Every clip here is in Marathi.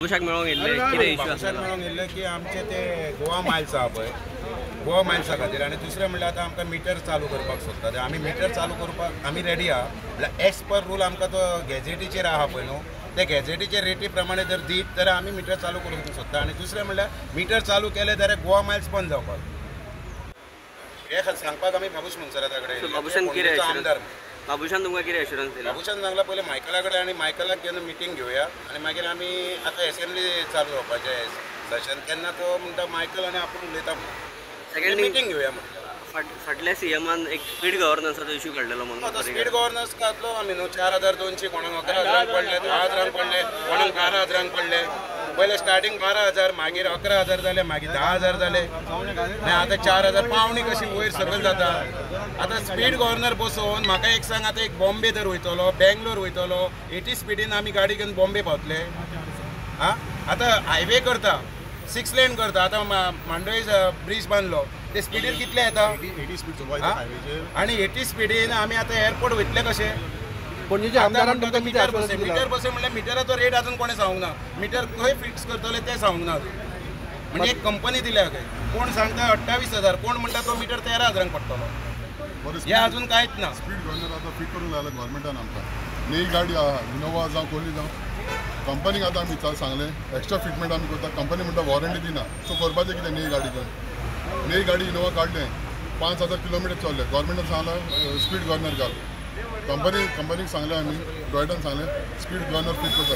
पोशाख मिळवून गेले किती इश्यू पोशाख मिळवून गेले की आमचे ते गोवा मायल्स आहा पळय गोवा मायल्सा खातीर आनी दुसरें म्हणल्यार आतां आमकां मिटर चालू करपाक सोदता आमी मिटर चालू करपाक आमी रेडी आहा म्हळ्यार एज पर रूल आमकां तो गॅजेटीचेर आहा पळय न्हू ते गॅजेटीचे रेटी प्रमाणे जर दीत जाल्यार आमी मिटर चालू करूंक सोदता आनी दुसरें म्हणल्यार मिटर चालू केले जाल्यार गोवा मायल्स बंद जावपाक हे सांगपाक आमी बाबूश मुनसराता कडेन आमदार बाबूशान तुमकां कितें एश्युरन्स दिला? बाबूशान सांगला पयलें मायकला कडेन आनी मायकलाक घेवन मिटींग घेवया आनी मागीर आमी आतां असेंब्ली चालू जावपाचें सेशन तेन्ना तो म्हणटा मायकल आनी आपूण उलयता म्हणून मिटींग घेवया म्हणटा फाटल्या सीएमान एक स्पीड गव्हर्नन्साचो इश्यू काडलेलो म्हणून स्पीड गव्हर्नन्स घातलो आमी न्हू 4,200 कोणाक 11,000 पडले 10,000 पडले कोणाक 12,000 पडले पहिले स्टार्टिंग 12,000 मागीर 11,000 जाले मागीर 10,000 जाले आनी आतां 4,000 पावणी कशी वयर सकयल जाता आतां स्पीड गव्हर्नर बसोवन म्हाका एक सांग आतां एक बॉम्बे जर वयतलो बेंगलोर वयतलो 80 स्पिडीन आमी गाडी घेवन बॉम्बे पावतले आं आतां हायवे करता 6 लेन करता आतां मांडोळी ब्रिज बांदलो ते स्पिडीर कितले येता 80 स्पीड चलोवपाक आनी 80 स्पिडीन आमी आतां एअरपोर्ट वयतले कशे पणजेच्या आमदारान तुमकां मिटर बसय म्हणल्यार मिटराचो रेट अजून कोणें सांगूंक ना मिटर खंय फिक्स करतले ते सांगूंक ना म्हणजे एक कंपनी दिल्या खंय कोण सांगता 28,000 कोण म्हणटा तो मिटर 13,000 पडटलो हे अजून कांयच ना स्पीड गव्हर्नर आतां फिट करूंक लागला गव्हर्मेंटान आमकां नई गाडी आहा इनोवा जावं कोहली जावं कंपनीक आतां आमी सांगलें एक्स्ट्रा फिटमेंट आमी करता कंपनी म्हणटा वॉरंटी दिना सो करपाचें कितें नई गाडी घेवन नई गाडी इनोवा काडलें 5,000 किलोमिटर चल्ले गव्हर्मेंटान सांगलां स्पीड गव्हर्नर घाल कंपनीक सांगलें आमी टॉयटान सांगलें स्पीड गव्हर्नर फिट करता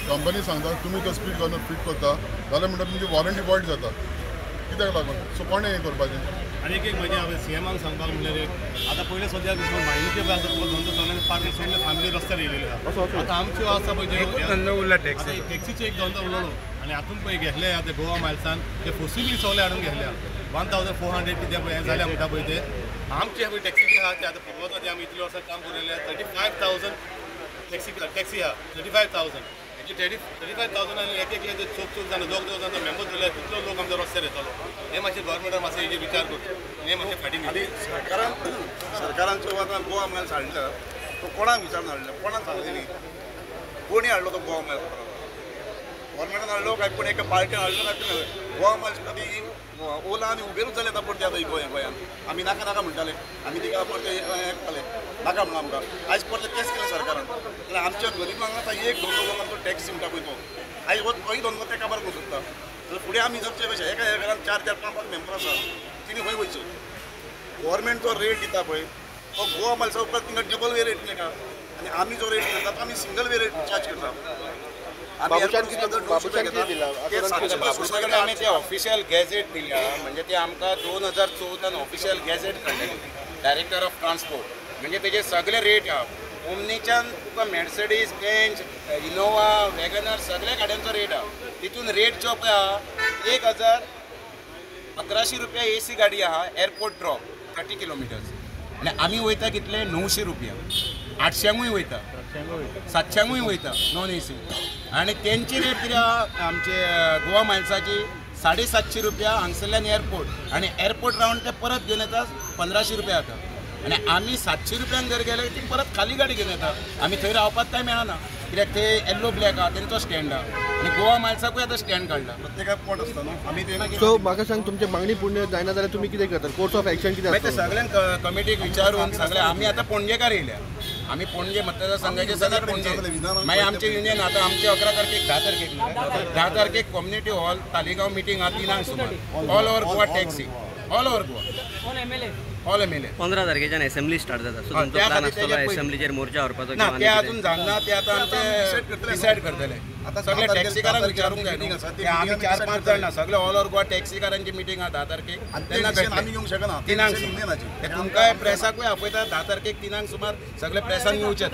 कंपनी सांगता तुमी तो स्पीड गव्हर्नर फिट करता जाल्यार म्हणटा तुमची वॉरंटी वॉयड जाता कित्याक लागून सो कोणें हें करपाचें आनी एक म्हणजे हांवें सीएमान सांगपाक म्हणल्यार आतां पयले सद्याक मायनीचे धंदो चलना पार्टी सगळे फॅमिली रस्त्यार येयलेले आहा आतां आमच्यो आसा पळय धंदो उरला टॅक्सी टॅक्सीचे एक धंदो उरलो आनी हातून पळय घेतले आहा ते गोवा मायल्सान ते फोसिली सगळे हाडून घेतल्या 1,400 कितें पळय हें जाल्या म्हणटा पळय ते आमचे पळय टॅक्सी आहा ते आतां पूर्वजांनी आमी इतले वर्सां काम करिल्लें 35,000 टॅक्सी आहा 35,000 35,000 आनी एक चोक जाणा दोग जाणा मेंबर जाल्यार कितलो लोक आमच्या रस्त्यार येतलो हे मातशें गव्हर्मेंटान मातशें हेजे विचार करचो हे मातशें फाटीं आनी सरकारांचो आतां गोवा मायल्स हाडला तो कोणाक विचारून हाडला कोणाक सांगलें न्ही कोणी हाडलो तो गोवा मायल्स गव्हर्मेंटान हाडलो काय कोणी एका पार्टीन हाडलो काय गोवा मायल्स आमी ओला आनी उबेरूच जाले आतां परते आतां गोंयान आमी नाका म्हणटाले आमी तिका परते येताले नाका म्हणून आमकां आयज परते केस केलें सरकारान जाल्यार आमच्या गरिबांक आतां एक धंदो आमचो टॅक्स म्हणटा पळय तो आयज हो धंदो तेका काबार करूंक सोदता जाल्यार फुडें आमी जगचे कशें एका घरान 4-5 मेंबर आसा तिणी खंय वयचो गव्हर्मेंट जो रेट दिता पळय तो गोवा मायल्सा उपरांत तिंगा डबल वे रेट नाका आनी आमी जो रेट करता तो आमी सिंगल वे रेट चार्ज करता आमी ते ऑफिशियल गॅजेट दिल्या म्हणजे ते आमकां 2014 ऑफिशियल गॅजेट काडलेली डायरेक्टर ऑफ ट्रान्सपोर्ट म्हणजे तेजे सगळे रेट आहा ओमनीच्यान तुका मर्सिडीज बेंच इनोवा वॅगनर सगळ्या गाड्यांचो रेट आहा तितून रेट जो पळय आहा 1,1100 रुपया AC गाडी आहा एअरपोर्ट ड्रॉप 30 किलोमिटर्स आनी आमी वयता कितले 900 रुपया 800 वयता 700 वयता नॉन AC आनी तेंची रेट कितें आहा आमचे गोवा मायल्साची 750 रुपया हांगसरल्यान एअरपोर्ट आनी एअरपोर्ट रावन ते परत घेवन येता 1,500 रुपया जाता आनी आमी 700 रुपयान जर गेले ती परत खाली गाडी घेवन येता आमी थंय रावपाक काय मेळना कित्याक ते येल्लो ब्लॅक आहा तेंचो स्टँड आहा आनी गोवा मायल्साकूय आतां स्टँड काडला प्रत्येकाक पोट आसता न्हू आमी ते सो म्हाका सांग तुमची मागणी पूर्ण जायना जाल्यार तुमी कितें करतात कोर्स ऑफ एक्शन कितें ते सगळ्यांक कमिटीक विचारून सगळे आमी आतां पणजेकार येयल्या आमी पणजे मतदारसंघाचे सगळे पणजे मागीर आमचे युनियन आतां आमचे 11 तारखेक 10 तारखेक कम्युनिटी हॉल तालिगांव मिटींग आहा 3 सुमार all over Goa taxi all over Goa all MLA 15 तारखेच्यान असेंब्ली स्टार्ट जाता सो तुमचो प्लॅन आसतलो असेंब्लीचेर मोर्चा व्हरपाचो ना ते अजून जाणना ते आतां आमचे डिसायड करतले सगळे टॅक्सीकारांक विचारूंक जाय ते आमी 4-5 जाण ना सगळे ऑल ओव्हर गोवा टॅक्सीकारांची मिटींग आहा 10 तारखेक तेन्ना आमी येवंक शकना 3 सुमार तुमकां प्रेसाकूय आपयता 10 तारखेक 3 सुमार सगळे प्रेसान येवचे